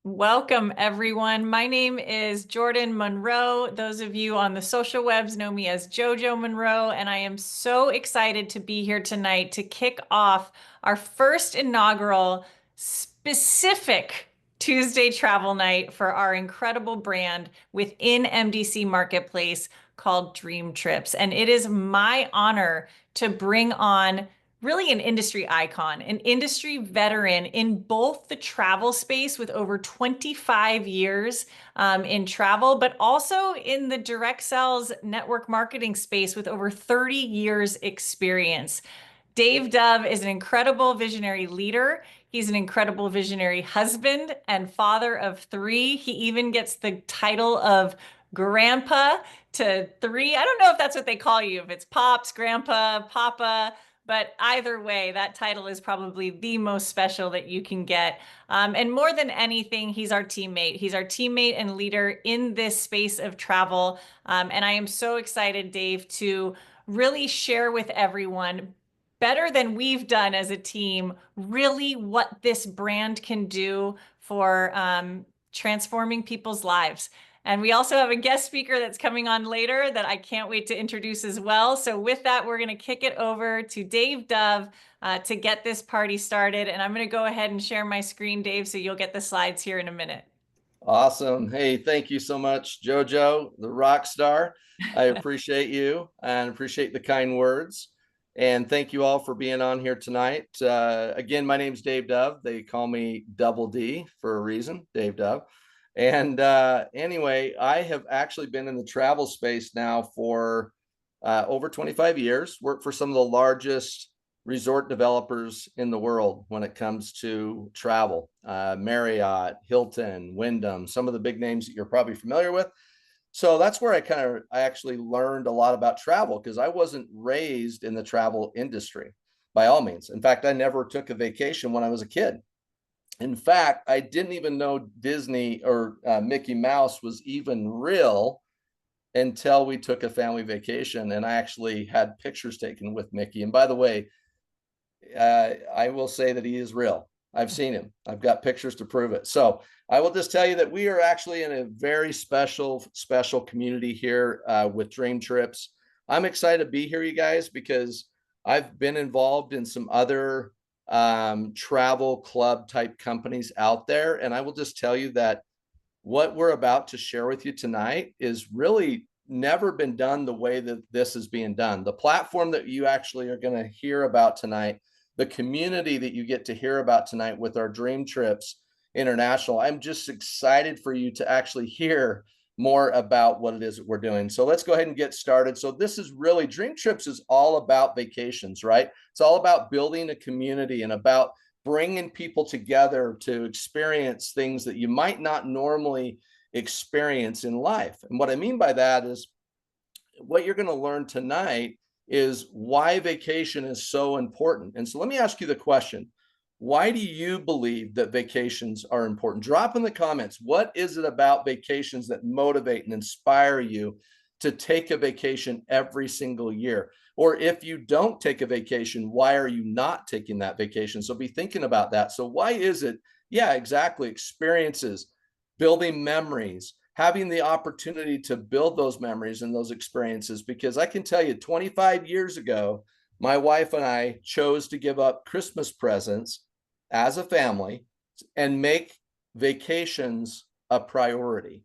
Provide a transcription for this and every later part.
Welcome, everyone. My name is Jordan Monroe. Those of you on the social webs know me as JoJo Monroe, and I am so excited to be here tonight to kick off our first inaugural specific Tuesday travel night for our incredible brand within MDC Marketplace called DreamTrips. And it is my honor to bring on really an industry icon, an industry veteran in both the travel space with over 25 years in travel, but also in the direct sales network marketing space with over 30 years experience. Dave Dove is an incredible visionary leader. He's an incredible visionary husband and father of three. He even gets the title of grandpa to three. I don't know if that's what they call you, if it's pops, grandpa, papa, but either way, that title is probably the most special that you can get. And more than anything, he's our teammate. He's our teammate and leader in this space of travel. And I am so excited, Dave, to really share with everyone better than we've done as a team, really what this brand can do for transforming people's lives. And we also have a guest speaker that's coming on later that I can't wait to introduce as well. So with that, we're going to kick it over to Dave Dove to get this party started. And I'm going to go ahead and share my screen, Dave, so you'll get the slides here in a minute. Awesome. Hey, thank you so much, JoJo, the rock star. I appreciate you and appreciate the kind words. And thank you all for being on here tonight. Again, my name's Dave Dove. They call me Double D for a reason, Dave Dove. And anyway, I have actually been in the travel space now for over 25 years, worked for some of the largest resort developers in the world when it comes to travel. Marriott, Hilton, Wyndham, some of the big names that you're probably familiar with. So that's where I actually learned a lot about travel, because I wasn't raised in the travel industry by all means. In fact, I never took a vacation when I was a kid. In fact, I didn't even know Disney or Mickey Mouse was even real until we took a family vacation and I actually had pictures taken with Mickey. And by the way, I will say that he is real. I've seen him. I've got pictures to prove it. So I will just tell you that we are actually in a very special community here with DreamTrips. I'm excited to be here, you guys, because I've been involved in some other travel club type companies out there. And I will just tell you that what we're about to share with you tonight is really never been done the way that this is being done. The platform that you actually are going to hear about tonight, the community that you get to hear about tonight with our DreamTrips International, I'm just excited for you to actually hear more about what it is that we're doing. So let's go ahead and get started. So this is really, DreamTrips is all about vacations, right? It's all about building a community and about bringing people together to experience things that you might not normally experience in life. And what I mean by that is what you're going to learn tonight is why vacation is so important. And so let me ask you the question. Why do you believe that vacations are important? Drop in the comments. What is it about vacations that motivate and inspire you to take a vacation every single year? Or if you don't take a vacation, why are you not taking that vacation? So be thinking about that. So why is it? Yeah, exactly. Experiences, building memories, having the opportunity to build those memories and those experiences. Because I can tell you, 25 years ago, my wife and I chose to give up Christmas presents as a family and make vacations a priority.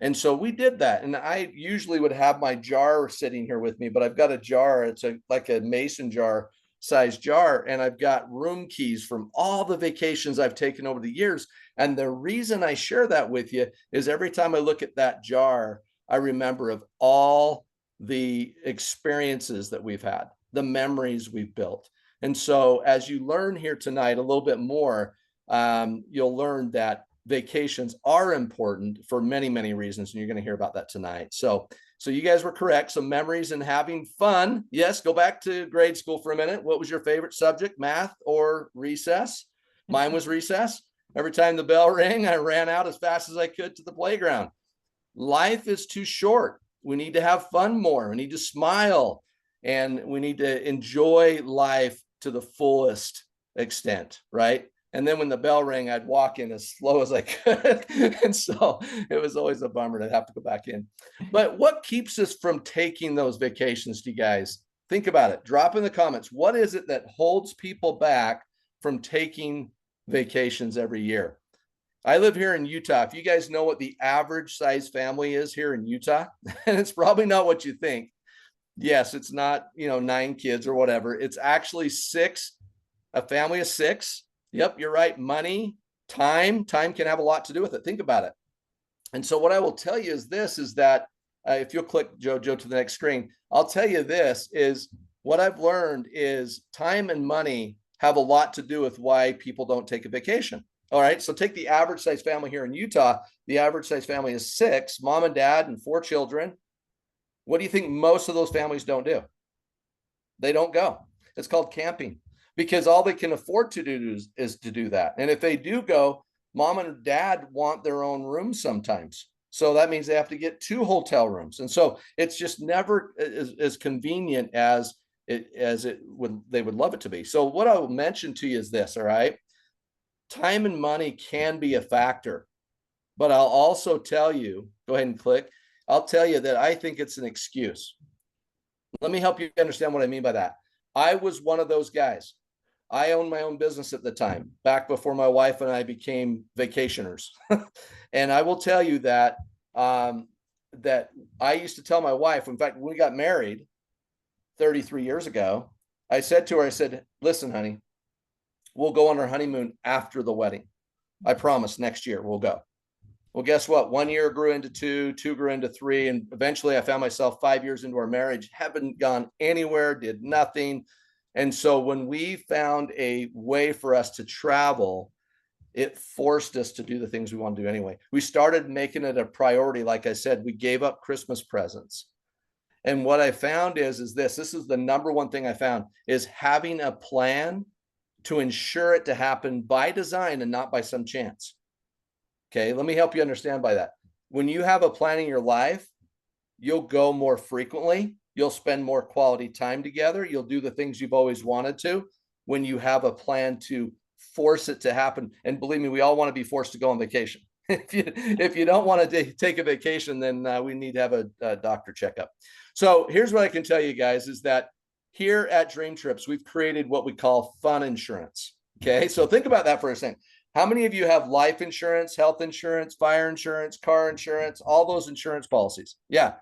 And so we did that. And I usually would have my jar sitting here with me, but I've got a jar. It's like a mason jar size jar. And I've got room keys from all the vacations I've taken over the years. And the reason I share that with you is every time I look at that jar, I remember of all the experiences that we've had, the memories we've built. And so as you learn here tonight a little bit more, you'll learn that vacations are important for many, many reasons. And you're going to hear about that tonight. So you guys were correct. Some memories and having fun. Yes, go back to grade school for a minute. What was your favorite subject, math or recess? Mine was recess. Every time the bell rang, I ran out as fast as I could to the playground. Life is too short. We need to have fun more. We need to smile. And we need to enjoy life to the fullest extent, right? And then when the bell rang, I'd walk in as slow as I could. And so it was always a bummer to have to go back in. But what keeps us from taking those vacations, do you guys? Think about it. Drop in the comments. What is it that holds people back from taking vacations every year? I live here in Utah. If you guys know what the average size family is here in Utah, and it's probably not what you think. Yes, it's not, 9 kids or whatever. It's actually 6, a family of 6. Yep, you're right. Money, time can have a lot to do with it. Think about it. And so what I will tell you is this, is that if you'll click Jojo to the next screen, I'll tell you this is what I've learned is time and money have a lot to do with why people don't take a vacation. All right. So take the average size family here in Utah. The average size family is 6, mom and dad and 4 children. What do you think most of those families don't do? They don't go. It's called camping, because all they can afford to do is to do that. And if they do go, mom and dad want their own room sometimes. So that means they have to get 2 hotel rooms. And so it's just never as convenient as they would love it to be. So what I'll mention to you is this, all right? Time and money can be a factor, but I'll also tell you, go ahead and click. I'll tell you that I think it's an excuse. Let me help you understand what I mean by that. I was one of those guys. I owned my own business at the time, back before my wife and I became vacationers. And I will tell you that that I used to tell my wife, in fact, when we got married 33 years ago, I said to her, I said, listen, honey, we'll go on our honeymoon after the wedding. I promise next year we'll go. Well, guess what? 1 year grew into 2, 2 grew into 3. And eventually I found myself 5 years into our marriage, haven't gone anywhere, did nothing. And so when we found a way for us to travel, it forced us to do the things we want to do anyway. We started making it a priority. Like I said, we gave up Christmas presents. And what I found is this is the number one thing I found, is having a plan to ensure it to happen by design and not by some chance. Okay, let me help you understand by that. When you have a plan in your life, you'll go more frequently. You'll spend more quality time together. You'll do the things you've always wanted to when you have a plan to force it to happen. And believe me, we all want to be forced to go on vacation. If you don't want to take a vacation, then we need to have a doctor checkup. So here's what I can tell you guys is that here at DreamTrips, we've created what we call fun insurance. Okay, so think about that for a second. How many of you have life insurance, health insurance, fire insurance, car insurance, all those insurance policies? Yeah.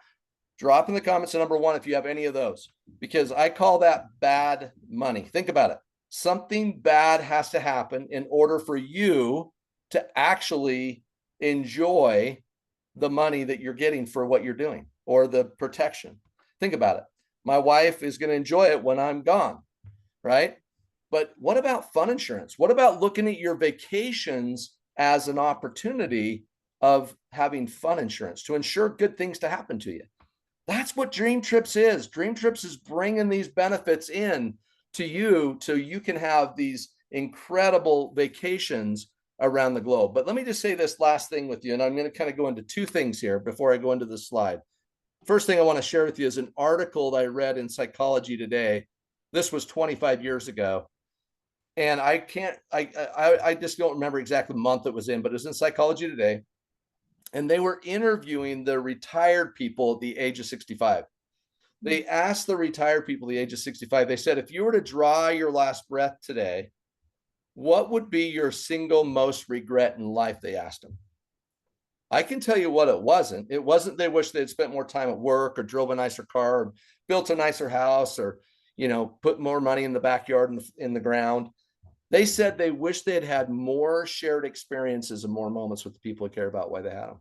Drop in the comments number 1 if you have any of those, because I call that bad money. Think about it. Something bad has to happen in order for you to actually enjoy the money that you're getting for what you're doing, or the protection. Think about it. My wife is going to enjoy it when I'm gone, right? But what about fun insurance? What about looking at your vacations as an opportunity of having fun insurance to ensure good things to happen to you? That's what DreamTrips is. DreamTrips is bringing these benefits in to you so you can have these incredible vacations around the globe. But let me just say this last thing with you, and I'm going to kind of go into 2 things here before I go into the slide. First thing I want to share with you is an article that I read in Psychology Today. This was 25 years ago. And I just don't remember exactly the month it was in, but it was in Psychology Today. And they were interviewing the retired people at the age of 65. They asked the retired people at the age of 65, they said, if you were to draw your last breath today, what would be your single most regret in life? They asked them. I can tell you what it wasn't. It wasn't they wish they'd spent more time at work or drove a nicer car or built a nicer house or, put more money in the backyard in the ground. They said they wish they had had more shared experiences and more moments with the people who care about why they had them.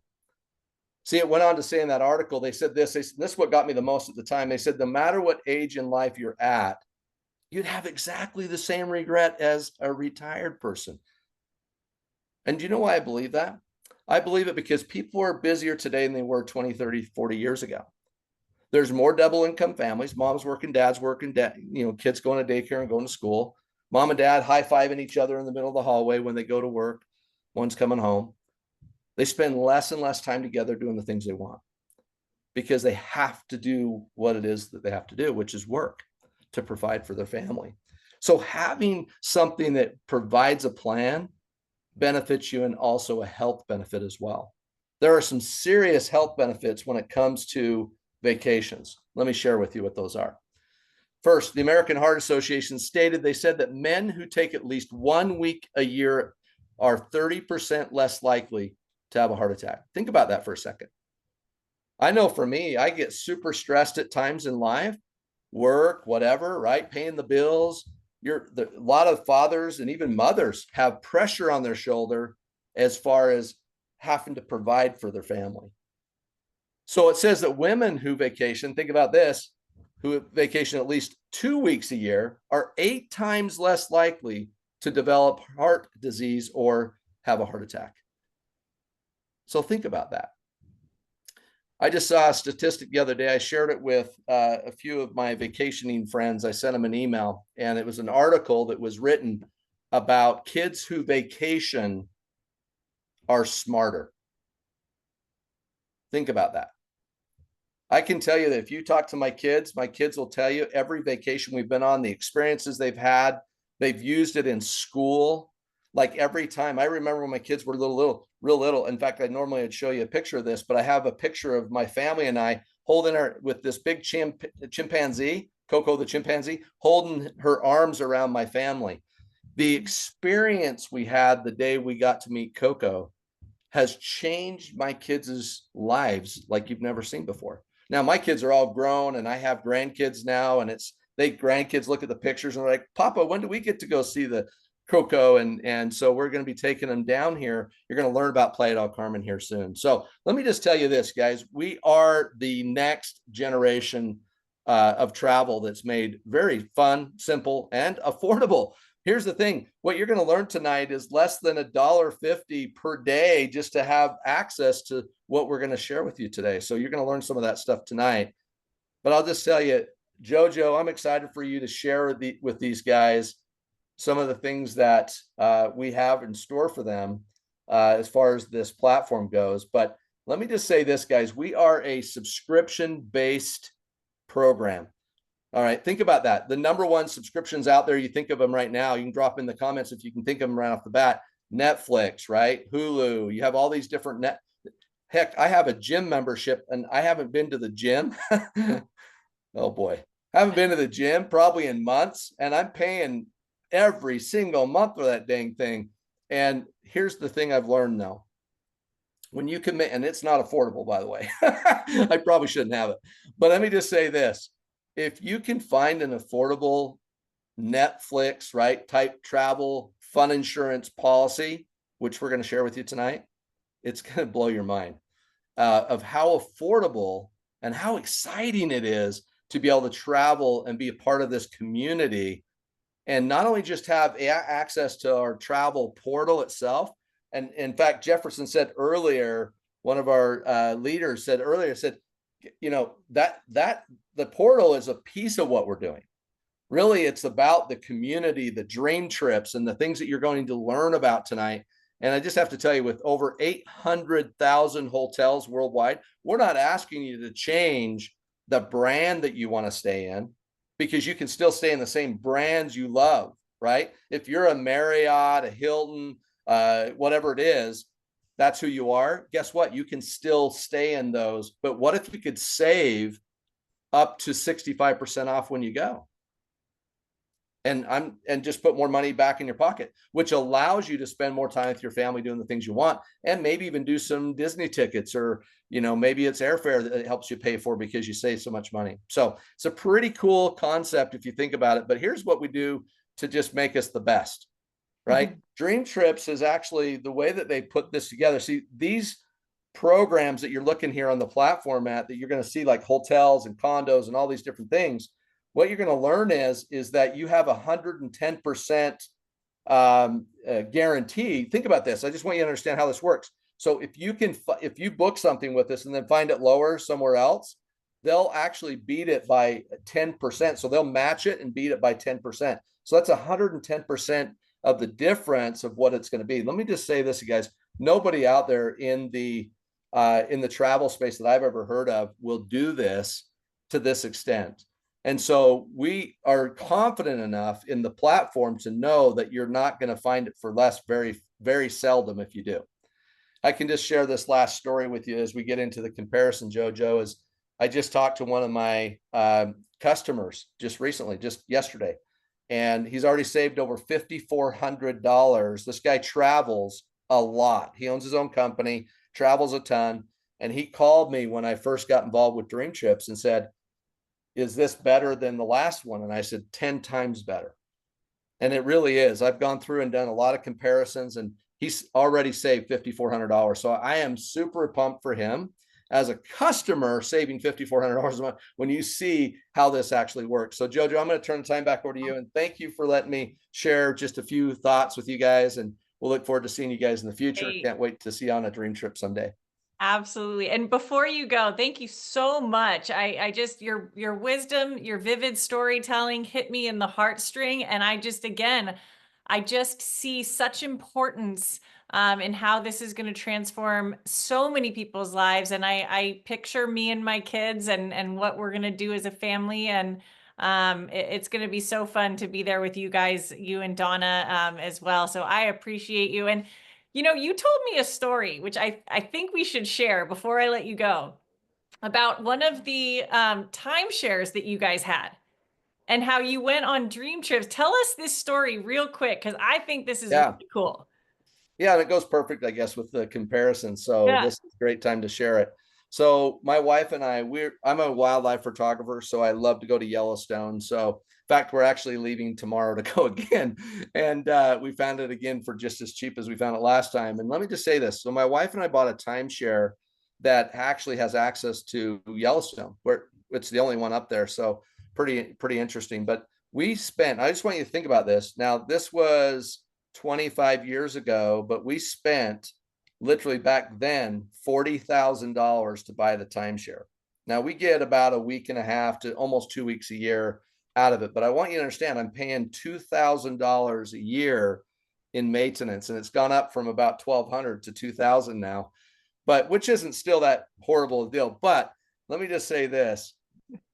See, it went on to say in that article, they said this is what got me the most at the time. They said, no matter what age in life you're at, you'd have exactly the same regret as a retired person. And do you know why I believe that? I believe it because people are busier today than they were 20, 30, 40 years ago. There's more double income families. Mom's working, dad's working, kids going to daycare and going to school. Mom and dad high-fiving each other in the middle of the hallway when they go to work. One's coming home. They spend less and less time together doing the things they want because they have to do what it is that they have to do, which is work to provide for their family. So having something that provides a plan benefits you, and also a health benefit as well. There are some serious health benefits when it comes to vacations. Let me share with you what those are. First, the American Heart Association stated, they said that men who take at least 1 week a year are 30% less likely to have a heart attack. Think about that for a second. I know for me, I get super stressed at times in life, work, whatever, right? Paying the bills. A lot of fathers and even mothers have pressure on their shoulder as far as having to provide for their family. So it says that women who vacation, think about this, who vacation at least 2 weeks a year are 8 times less likely to develop heart disease or have a heart attack. So think about that. I just saw a statistic the other day. I shared it with a few of my vacationing friends. I sent them an email, and it was an article that was written about kids who vacation are smarter. Think about that. I can tell you that if you talk to my kids will tell you every vacation we've been on, the experiences they've had, they've used it in school. Like every time, I remember when my kids were real little. In fact, I'd show you a picture of this, but I have a picture of my family and I holding her with this big chimpanzee, Coco the chimpanzee, holding her arms around my family. The experience we had the day we got to meet Coco has changed my kids' lives like you've never seen before. Now, my kids are all grown and I have grandkids now, and grandkids look at the pictures and they're like, Papa, when do we get to go see the Coco? And so we're going to be taking them down here. You're going to learn about Playa del Carmen here soon. So let me just tell you this, guys, we are the next generation of travel that's made very fun, simple, and affordable. Here's the thing. What you're going to learn tonight is less than $1.50 per day just to have access to what we're going to share with you today. So you're going to learn some of that stuff tonight. But I'll just tell you, Jojo, I'm excited for you to share with these guys some of the things that we have in store for them as far as this platform goes. But let me just say this, guys, we are a subscription-based program. All right, think about that. The number one subscriptions out there, you think of them right now, you can drop in the comments if you can think of them right off the bat. Netflix, right? Hulu, you have all these different Heck, I have a gym membership and I haven't been to the gym. Oh boy, I haven't been to the gym probably in months, and I'm paying every single month for that dang thing. And here's the thing I've learned though. When you commit, and it's not affordable, by the way, I probably shouldn't have it. But let me just say this. If you can find an affordable Netflix, right, type travel fun insurance policy, which we're going to share with you tonight, it's going to blow your mind of how affordable and how exciting it is to be able to travel and be a part of this community, and not only just have access to our travel portal itself. And in fact, Jefferson said earlier, one of our leaders said earlier, you know, that the portal is a piece of what we're doing. Really, it's about the community, the DreamTrips, and the things that you're going to learn about tonight. And I just have to tell you, with over 800,000 hotels worldwide, we're not asking you to change the brand that you want to stay in, because you can still stay in the same brands you love, right? If you're a Marriott, a Hilton, whatever it is, that's who you are. Guess what? You can still stay in those. But what if you could save up to 65% off when you go? And just put more money back in your pocket, which allows you to spend more time with your family doing the things you want, and maybe even do some Disney tickets, or, you know, maybe it's airfare that it helps you pay for because you save so much money. So it's a pretty cool concept if you think about it. But here's what we do to just make us the best, right? DreamTrips is actually the way that they put this together. See, these programs that you're looking here on the platform at, that you're going to see, like hotels and condos and all these different things, what you're going to learn is that you have 110% guarantee. Think about this. I just want you to understand how this works. So if you book something with us and then find it lower somewhere else, they'll actually beat it by 10%. So they'll match it and beat it by 10%. So that's 110% of the difference of what it's going to be. Let me just say this, you guys. Nobody out there in the travel space that I've ever heard of will do this to this extent. And so we are confident enough in the platform to know that you're not going to find it for less very, very seldom if you do. I can just share this last story with you as we get into the comparison, JoJo. Is I just talked to one of my customers just recently, just yesterday, and he's already saved over $5,400. This guy travels a lot. He owns his own company, travels a ton, and he called me when I first got involved with DreamTrips and said, "Is this better than the last one?" And I said, 10 times better. And it really is. I've gone through and done a lot of comparisons, and he's already saved $5,400. So I am super pumped for him as a customer saving $5,400 a month when you see how this actually works. So Jojo, I'm going to turn the time back over to you, and thank you for letting me share just a few thoughts with you guys. And we'll look forward to seeing you guys in the future. Hey. Can't wait to see you on a dream trip someday. Absolutely. And before you go, thank you so much. I just your wisdom, your vivid storytelling hit me in the heartstring. And I just again, I just see such importance in how this is going to transform so many people's lives. And I picture me and my kids and what we're going to do as a family. And it's going to be so fun to be there with you guys, you and Donna as well. So I appreciate you. And you know, you told me a story, which I think we should share before I let you go, about one of the timeshares that you guys had and how you went on dream trips. Tell us this story real quick, because I think this is Yeah. really cool. Yeah, and it goes perfect, I guess, with the comparison. So Yeah. this is a great time to share it. So my wife and I'm a wildlife photographer, so I love to go to Yellowstone. So in fact, we're actually leaving tomorrow to go again. And we found it again for just as cheap as we found it last time. And let me just say this. So my wife and I bought a timeshare that actually has access to Yellowstone, where it's the only one up there. So pretty interesting. But I just want you to think about this. Now, this was 25 years ago, but we spent literally back then $40,000 to buy the timeshare. Now we get about a week and a half to almost 2 weeks a year out of it, but I want you to understand I'm paying $2,000 a year in maintenance, and it's gone up from about 1,200 to 2,000 now, but which isn't still that horrible a deal. But let me just say this.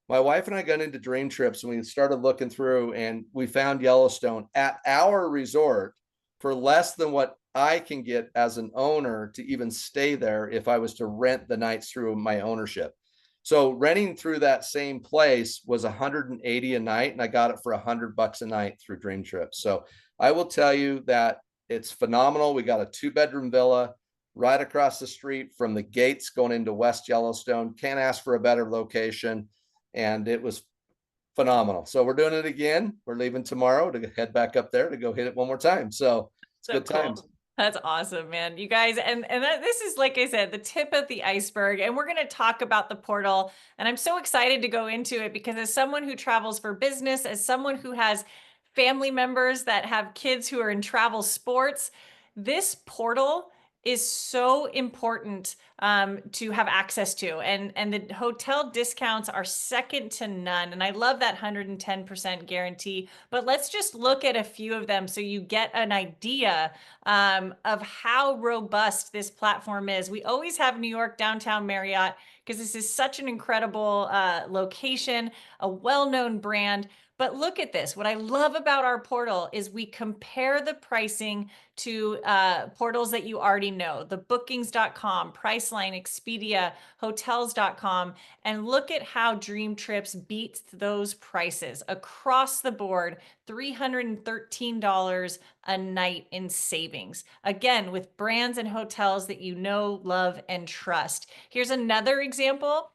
My wife and I got into dream trips and we started looking through, and we found Yellowstone at our resort for less than what I can get as an owner to even stay there if I was to rent the nights through my ownership. So renting through that same place was 180 a night, and I got it for $100 a night through Dream Trips. So I will tell you that it's phenomenal. We got a 2-bedroom villa right across the street from the gates going into West Yellowstone. Can't ask for a better location, and it was phenomenal. So we're doing it again. We're leaving tomorrow to head back up there to go hit it one more time. So it's So good times. cool. That's awesome, man. You guys, and this is, like I said, the tip of the iceberg. And we're going to talk about the portal. And I'm so excited to go into it because as someone who travels for business, as someone who has family members that have kids who are in travel sports, this portal is so important to have access to. And the hotel discounts are second to none. And I love that 110% guarantee. But let's just look at a few of them so you get an idea of how robust this platform is. We always have New York Downtown Marriott because this is such an incredible location, a well-known brand. But look at this. What I love about our portal is we compare the pricing to portals that you already know, the bookings.com, Priceline, Expedia, hotels.com, and look at how Dream Trips beats those prices across the board, $313 a night in savings. Again, with brands and hotels that you know, love, and trust. Here's another example.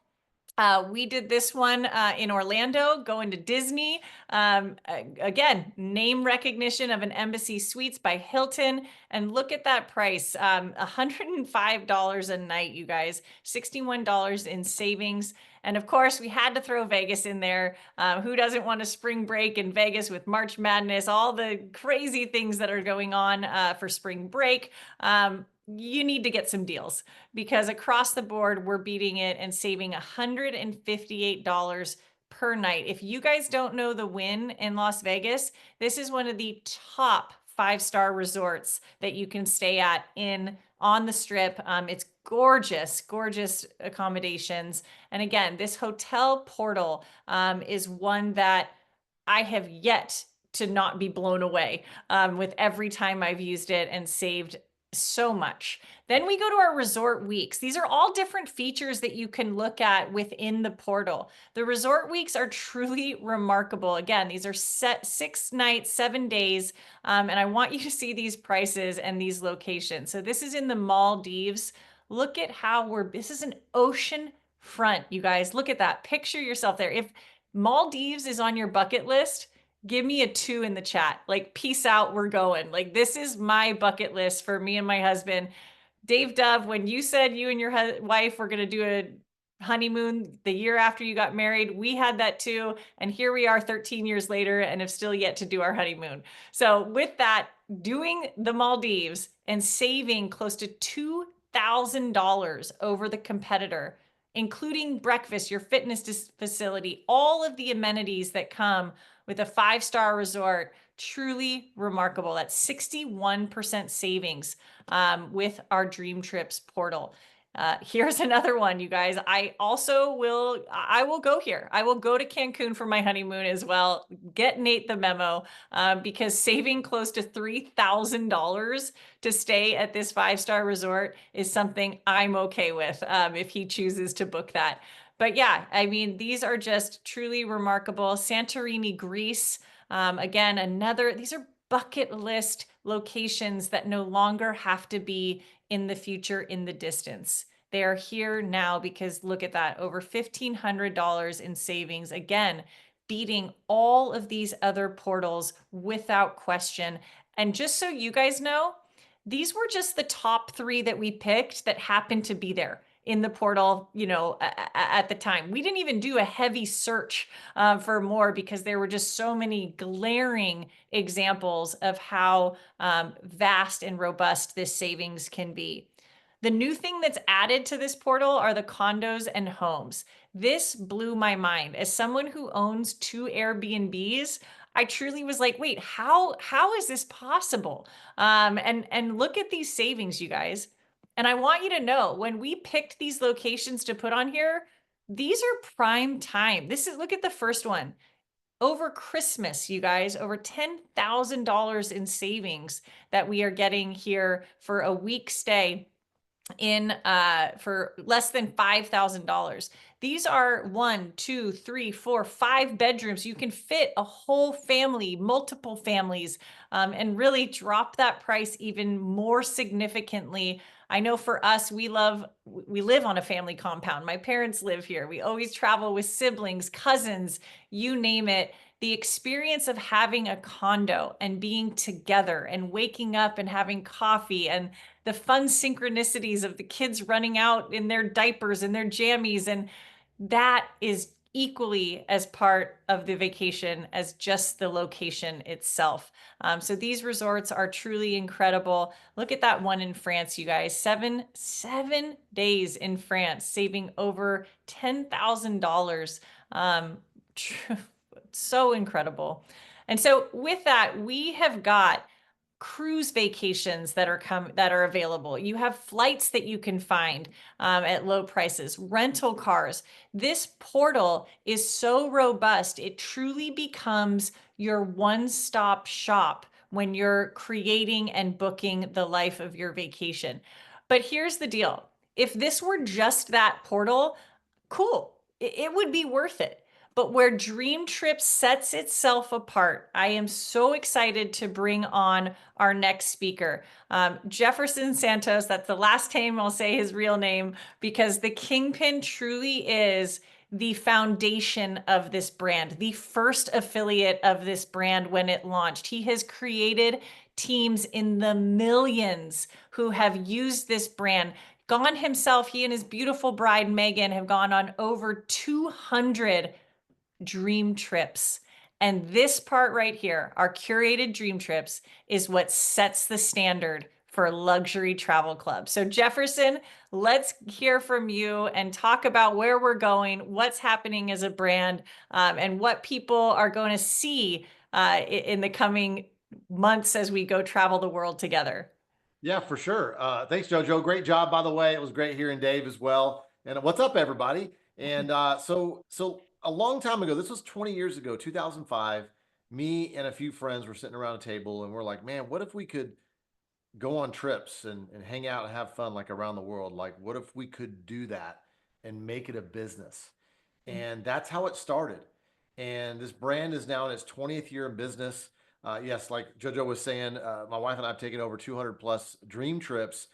We did this one in Orlando, going to Disney. Again, name recognition of an Embassy Suites by Hilton. And look at that price, $105 a night, you guys, $61 in savings. And of course, we had to throw Vegas in there. Who doesn't want a spring break in Vegas with March Madness, all the crazy things that are going on for spring break? You need to get some deals because across the board, we're beating it and saving $158 per night. If you guys don't know the Wynn in Las Vegas, this is one of the top 5-star resorts that you can stay at on the strip. It's gorgeous, gorgeous accommodations. And again, this hotel portal is one that I have yet to not be blown away with every time I've used it and saved so much. Then we go to our resort weeks. These are all different features that you can look at within the portal. The resort weeks are truly remarkable. Again, these are set 6 nights, 7 days. And I want you to see these prices and these locations. So this is in the Maldives. Look at how this is an ocean front, you guys. Look at that. Picture yourself there. If Maldives is on your bucket list, give me a 2 in the chat. Like, peace out, we're going. Like, this is my bucket list for me and my husband. Dave Dove, when you said you and your wife were going to do a honeymoon the year after you got married, we had that too. And here we are 13 years later and have still yet to do our honeymoon. So with that, doing the Maldives and saving close to $2,000 over the competitor, including breakfast, your fitness facility, all of the amenities that come with a 5-star resort, truly remarkable. That's 61% savings with our DreamTrips portal. Here's another one, you guys. I will go here. I will go to Cancun for my honeymoon as well. Get Nate the memo because saving close to $3,000 to stay at this 5-star resort is something I'm okay with if he chooses to book that. But yeah, I mean, these are just truly remarkable. Santorini, Greece. Again, these are bucket list locations that no longer have to be in the future, in the distance. They are here now because look at that, over $1,500 in savings. Again, beating all of these other portals without question. And just so you guys know, these were just the top 3 that we picked that happened to be there in the portal, at the time. We didn't even do a heavy search for more because there were just so many glaring examples of how vast and robust this savings can be. The new thing that's added to this portal are the condos and homes. This blew my mind. As someone who owns 2 Airbnbs, I truly was like, wait, how is this possible? And look at these savings, you guys. And I want you to know when we picked these locations to put on here, these are prime time. Look at the first one. Over Christmas, you guys, over $10,000 in savings that we are getting here for a week stay in for less than $5,000. These are 1, 2, 3, 4, 5 bedrooms. You can fit a whole family, multiple families, and really drop that price even more significantly. I know for us, we live on a family compound. My parents live here. We always travel with siblings, cousins, you name it. The experience of having a condo and being together and waking up and having coffee and the fun synchronicities of the kids running out in their diapers and their jammies. And that is equally as part of the vacation as just the location itself. So these resorts are truly incredible. Look at that one in France, you guys. 7 days in France, saving over $10,000. So incredible. And so with that, we have got cruise vacations that are available. You have flights that you can find at low prices, rental cars. This portal is so robust, it truly becomes your one-stop shop when you're creating and booking the life of your vacation. But here's the deal. If this were just that portal, cool. It would be worth it. But where DreamTrips sets itself apart, I am so excited to bring on our next speaker. Jefferson Santos, that's the last time I'll say his real name, because the Kingpin truly is the foundation of this brand, the first affiliate of this brand when it launched. He has created teams in the millions who have used this brand. Gone himself, he and his beautiful bride, Megan, have gone on over 200 dream trips. And this part right here, our curated dream trips, is what sets the standard for luxury travel clubs. So Jefferson, let's hear from you and talk about where we're going, what's happening as a brand, and what people are going to see in the coming months as we go travel the world together. Yeah, for sure. Thanks, JoJo. Great job, by the way. It was great hearing Dave as well. And what's up, everybody? And so a long time ago, this was 20 years ago, 2005. Me and a few friends were sitting around a table, and we're like, "Man, what if we could go on trips and hang out and have fun like around the world? Like, what if we could do that and make it a business?" And that's how it started. And this brand is now in its 20th year in business. Yes, like JoJo was saying, my wife and I have taken over 200 plus dream trips.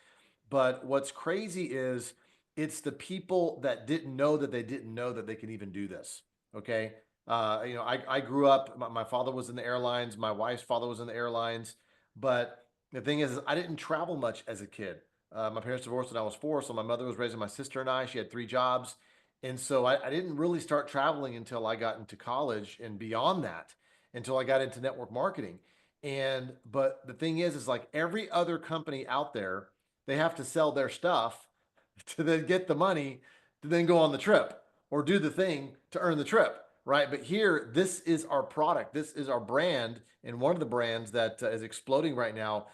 But what's crazy is it's the people that didn't know that they didn't know that they can even do this. Okay. I grew up, my father was in the airlines, my wife's father was in the airlines. But the thing is I didn't travel much as a kid. My parents divorced when I was 4. So my mother was raising my sister and I. She had 3 jobs. And so I didn't really start traveling until I got into college and beyond that, until I got into network marketing. But the thing is like every other company out there, they have to sell their stuff to then get the money to then go on the trip or do the thing to earn the trip, right? But here, this is our product. This is our brand, and one of the brands that is exploding right now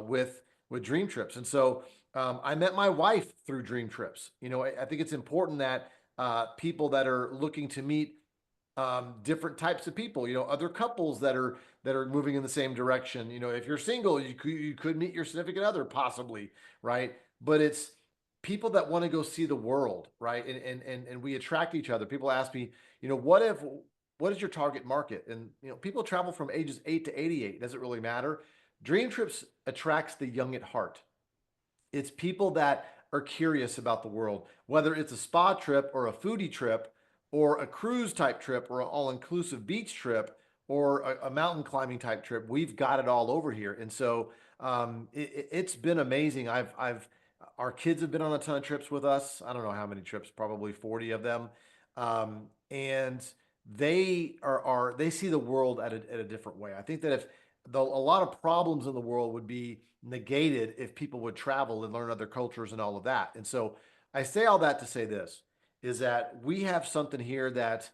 with Dream Trips. And so I met my wife through Dream Trips. I think it's important that people that are looking to meet different types of people, other couples that are moving in the same direction. If you're single, you could meet your significant other possibly, right? But it's people that want to go see the world, right? And we attract each other. People ask me, what is your target market? And people travel from ages 8 to 88. Does it really matter? Dream Trips attracts the young at heart. It's people that are curious about the world, whether it's a spa trip or a foodie trip or a cruise type trip or an all inclusive beach trip or a mountain climbing type trip. We've got it all over here. And so it's been amazing. Our kids have been on a ton of trips with us. I don't know how many trips, probably 40 of them. And they see the world at a different way. I think that if a lot of problems in the world would be negated if people would travel and learn other cultures and all of that. And so I say all that to say this is that we have something here that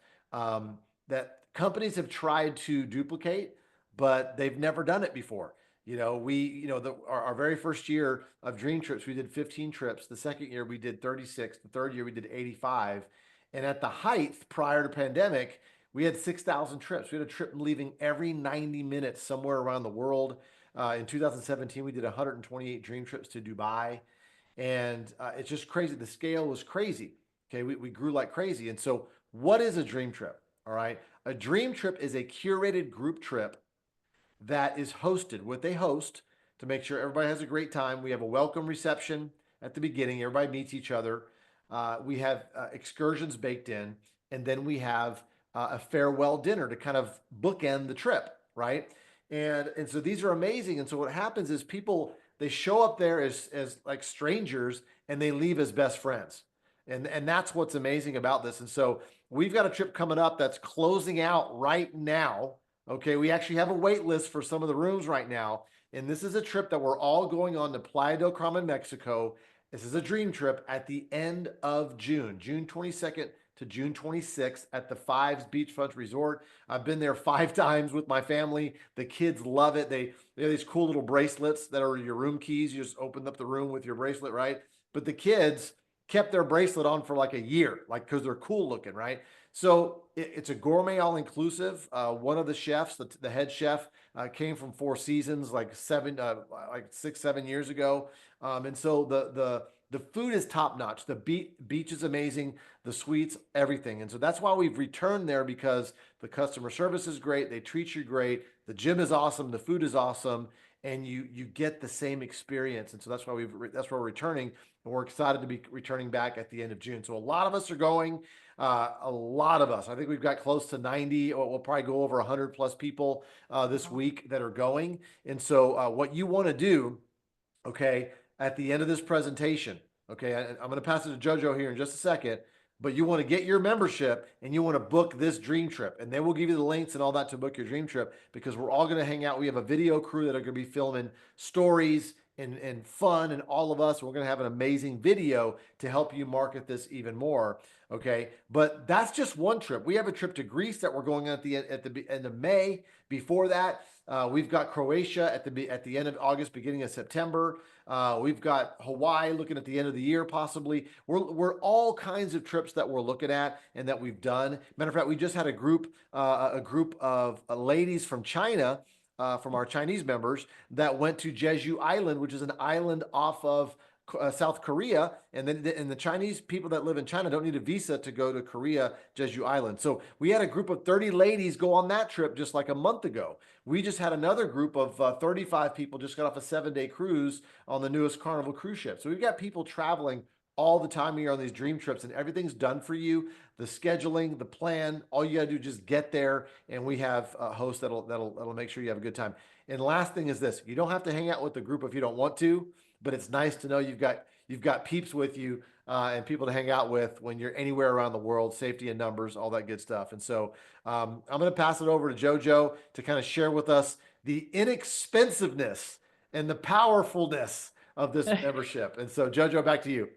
companies have tried to duplicate, but they've never done it before. Our very first year of Dream Trips, we did 15 trips. The second year we did 36. The third year we did 85. And at the height prior to pandemic, we had 6,000 trips. We had a trip leaving every 90 minutes somewhere around the world. In 2017, we did 128 dream trips to Dubai. And it's just crazy. The scale was crazy. Okay, we grew like crazy. And so, what is a dream trip? All right. A dream trip is a curated group trip that is hosted with a host to make sure everybody has a great time. We have a welcome reception at the beginning. Everybody meets each other. We have excursions baked in, and then we have a farewell dinner to kind of bookend the trip, right? And so these are amazing. And so what happens is people they show up there as like strangers and they leave as best friends. And that's what's amazing about this. And so we've got a trip coming up that's closing out right now. Okay, we actually have a wait list for some of the rooms right now. And this is a trip that we're all going on to Playa del Carmen, Mexico. This is a dream trip at the end of June, June 22nd to June 26th at the Fives Beachfront Resort. I've been there 5 times with my family. The kids love it. They have these cool little bracelets that are your room keys. You just open up the room with your bracelet, right? But the kids kept their bracelet on for like a year, like because they're cool looking, right? So it's a gourmet all inclusive. One of the chefs, the head chef, came from Four Seasons like 6, 7 years ago, and so the food is top notch. The beach is amazing, the suites, everything, and so that's why we've returned there because the customer service is great. They treat you great. The gym is awesome. The food is awesome, and you get the same experience. And so that's why that's why we're returning, and we're excited to be returning back at the end of June. So a lot of us are going. A lot of us. I think we've got close to 90, or we'll probably go over 100 plus people this week that are going. And so, what you want to do, okay, at the end of this presentation, okay, I'm going to pass it to JoJo here in just a second, but you want to get your membership and you want to book this dream trip. And they will give you the links and all that to book your dream trip because we're all going to hang out. We have a video crew that are going to be filming stories and fun and all of us. We're going to have an amazing video to help you market this even more. Okay. But that's just one trip. We have a trip to Greece that we're going on at the end of May. Before that, We've got Croatia at the end of August, beginning of September. We've got Hawaii looking at the end of the year, possibly. We're all kinds of trips that we're looking at and that we've done. Matter of fact, we just had a group of ladies from China, from our Chinese members, that went to Jeju Island, which is an island off of South Korea, and the Chinese people that live in China don't need a visa to go to Korea, Jeju Island. So we had a group of 30 ladies go on that trip just like a month ago. We just had another group of 35 people just got off a 7-day cruise on the newest Carnival cruise ship. So we've got people traveling all the time here on these dream trips, and everything's done for you. The scheduling, the plan, all you gotta do is just get there, and we have a host that'll make sure you have a good time. And last thing is this: you don't have to hang out with the group if you don't want to, but it's nice to know you've got peeps with you, and people to hang out with when you're anywhere around the world. Safety in numbers, all that good stuff. And so I'm going to pass it over to JoJo to kind of share with us the inexpensiveness and the powerfulness of this membership. And so JoJo, back to you.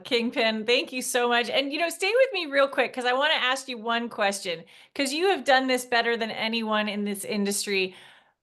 Kingpin, thank you so much. And, stay with me real quick because I want to ask you one question because you have done this better than anyone in this industry.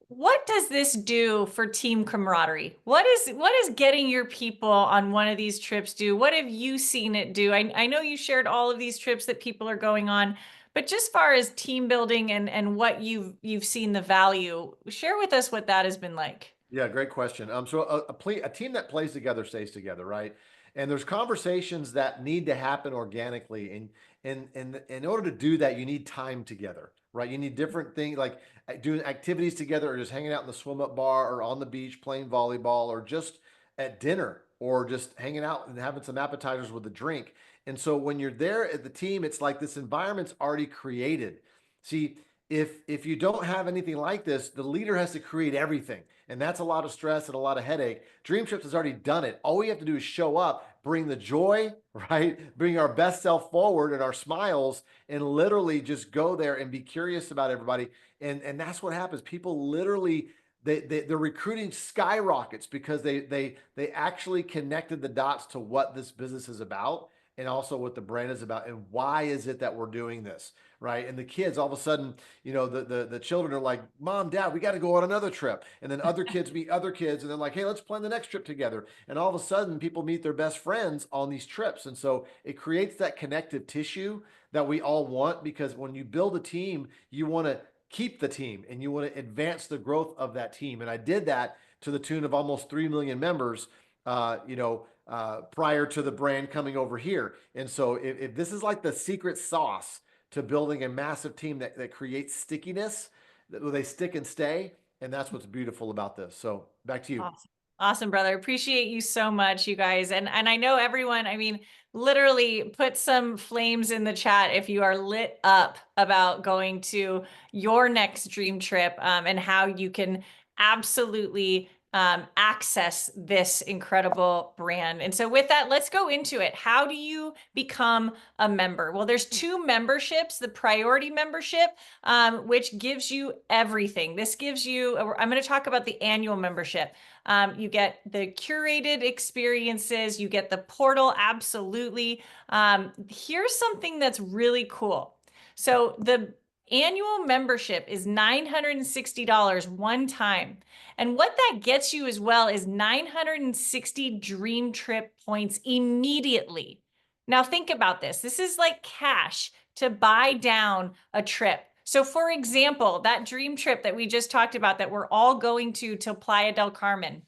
What does this do for team camaraderie? What is getting your people on one of these trips do? What have you seen it do? I know you shared all of these trips that people are going on, but just far as team building and what you've seen the value, share with us what that has been like. Yeah, great question. So a team that plays together stays together, right? And there's conversations that need to happen organically, and in order to do that, you need time together, right? You need different things like doing activities together, or just hanging out in the swim up bar, or on the beach playing volleyball, or just at dinner, or just hanging out and having some appetizers with a drink. And so when you're there at the team, it's like this environment's already created. See, if you don't have anything like this, the leader has to create everything. And that's a lot of stress and a lot of headache. DreamTrips has already done it. All we have to do is show up, bring the joy, right? Bring our best self forward and our smiles, and literally just go there and be curious about everybody. And that's what happens. People literally, their recruiting skyrockets because they actually connected the dots to what this business is about, and also what the brand is about, and why is it that we're doing this, right? And the kids, all of a sudden, the children are like, Mom, Dad, we got to go on another trip. And then other kids meet other kids, and they're like, hey, let's plan the next trip together. And all of a sudden, people meet their best friends on these trips. And so it creates that connective tissue that we all want, because when you build a team, you want to keep the team and you want to advance the growth of that team. And I did that to the tune of almost 3 million members, prior to the brand coming over here. And so if this is like the secret sauce to building a massive team that creates stickiness, that they stick and stay. And that's what's beautiful about this. So back to you. Awesome. Awesome, brother. Appreciate you so much, you guys. And I know everyone, literally put some flames in the chat if you are lit up about going to your next dream trip, and how you can absolutely access this incredible brand. And so with that, let's go into it. How do you become a member? Well, there's 2 memberships: the priority membership, which gives you everything. This gives you, I'm going to talk about the annual membership. You get the curated experiences, you get the portal, absolutely. Here's something that's really cool. So the annual membership is $960 one time. And what that gets you as well is 960 Dream Trip points immediately. Now think about this. This is like cash to buy down a trip. So for example, that dream trip that we just talked about that we're all going to Playa del Carmen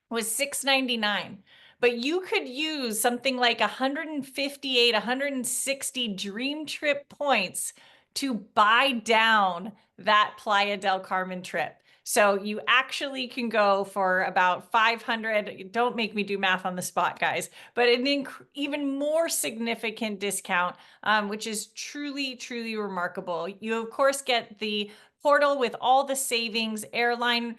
was $699. But you could use something like 158, 160 dream trip points to buy down that Playa del Carmen trip. So you actually can go for about 500. Don't make me do math on the spot, guys, but an even more significant discount, which is truly, truly remarkable. You, of course, get the portal with all the savings, airline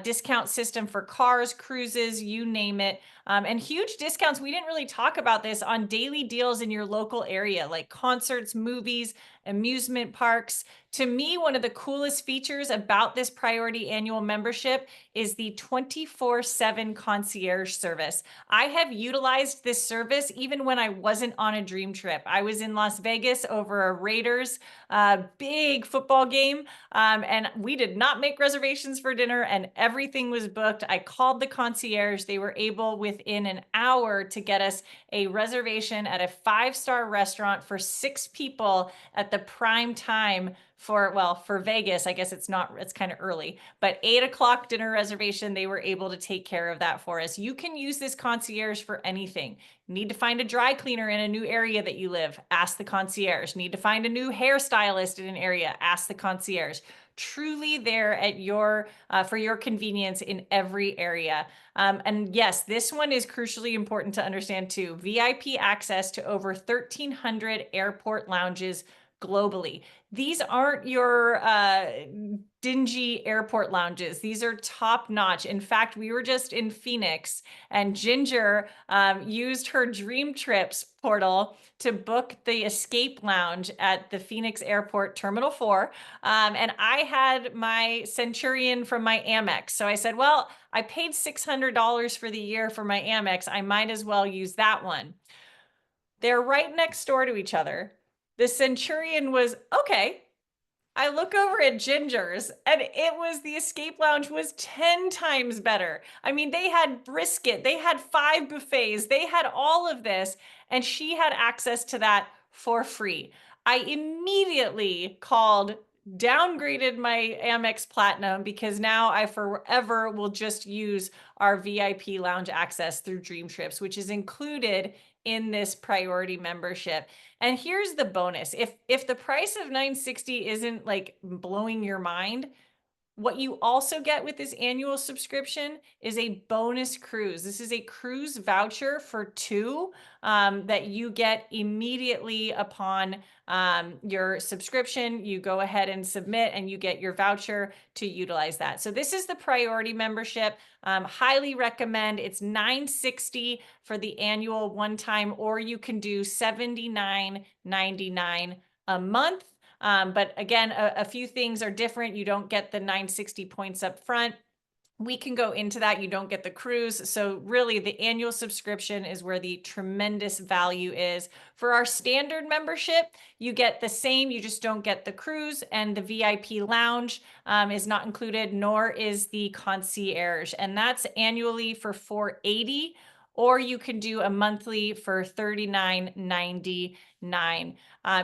discount system for cars, cruises, you name it. And huge discounts. We didn't really talk about this on daily deals in your local area, like concerts, movies, amusement parks. To me, one of the coolest features about this priority annual membership is the 24/7 concierge service. I have utilized this service even when I wasn't on a dream trip. I was in Las Vegas over a Raiders big football game, and we did not make reservations for dinner, and everything was booked. I called the concierge. They were able within an hour to get us a reservation at a 5-star restaurant for 6 people at the prime time for, well, for Vegas. I guess it's kind of early, but 8 o'clock dinner reservation. They were able to take care of that for us. You can use this concierge for anything. Need to find a dry cleaner in a new area that you live, ask the concierge. Need to find a new hairstylist in an area, ask the concierge. Truly there at your for your convenience in every area. And yes, this one is crucially important to understand too. VIP access to over 1,300 airport lounges globally. These aren't your dingy airport lounges. These are top notch. In fact, we were just in Phoenix, and Ginger used her DreamTrips portal to book the Escape Lounge at the Phoenix Airport Terminal 4. And I had my Centurion from my Amex. So I said, well, I paid $600 for the year for my Amex. I might as well use that one. They're right next door to each other. The Centurion was okay. I look over at Ginger's, and it was, the Escape Lounge was 10 times better. I mean, they had brisket, they had 5 buffets, they had all of this, and she had access to that for free. I immediately called, downgraded my Amex Platinum, because now I forever will just use our VIP lounge access through DreamTrips, which is included in this priority membership. And here's the bonus. If the price of $960 isn't like blowing your mind, what you also get with this annual subscription is a bonus cruise. This is a cruise voucher for 2 that you get immediately upon your subscription. You go ahead and submit, and you get your voucher to utilize that. So this is the priority membership. Highly recommend. It's $960 for the annual one time, or you can do $79.99 a month. But again, a few things are different. You don't get the 960 points up front. We can go into that. You don't get the cruise. So really the annual subscription is where the tremendous value is. For our standard membership, you get the same, you just don't get the cruise, and the VIP lounge is not included, nor is the concierge. And that's annually for $480, or you can do a monthly for $39.99.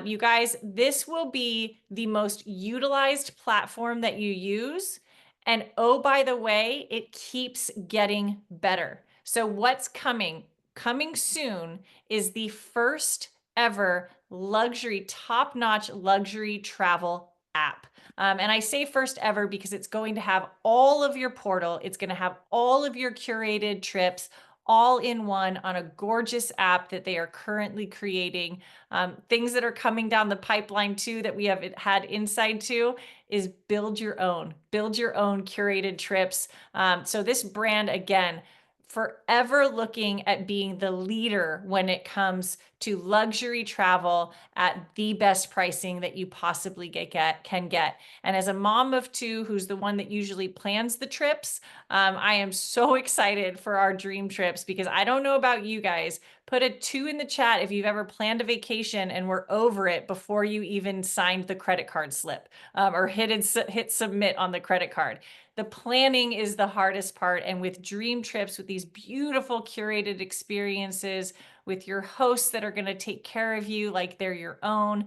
You guys, this will be the most utilized platform that you use. And oh, by the way, it keeps getting better. So what's coming? Coming soon is the first ever luxury, top-notch luxury travel app. And I say first ever because it's going to have all of your portal. It's going to have all of your curated trips all in one on a gorgeous app that they are currently creating. Things that are coming down the pipeline too that we have had insight to is build your own curated trips. So this brand, again, forever looking at being the leader when it comes to luxury travel at the best pricing that you possibly can get. And as a mom of 2, who's the one that usually plans the trips, I am so excited for our dream trips, because I don't know about you guys. Put a 2 in the chat if you've ever planned a vacation and were over it before you even signed the credit card slip or hit submit on the credit card. The planning is the hardest part. And with dream trips, with these beautiful curated experiences, with your hosts that are going to take care of you like they're your own,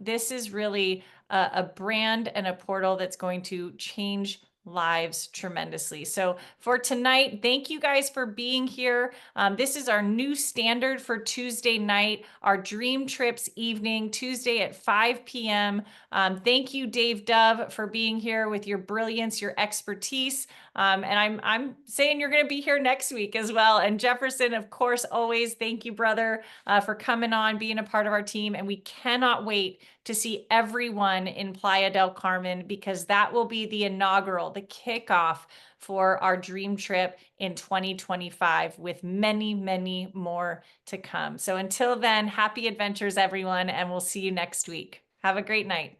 this is really a brand and a portal that's going to change lives tremendously. So for tonight, thank you guys for being here. This is our new standard for Tuesday night, our Dream Trips evening, Tuesday at 5 p.m. Thank you, Dave Dove, for being here with your brilliance, your expertise. And I'm saying you're going to be here next week as well. And Jefferson, of course, always thank you, brother, for coming on, being a part of our team. And we cannot wait to see everyone in Playa del Carmen, because that will be the inaugural, the kickoff for our dream trip in 2025, with many, many more to come. So until then, happy adventures, everyone, and we'll see you next week. Have a great night.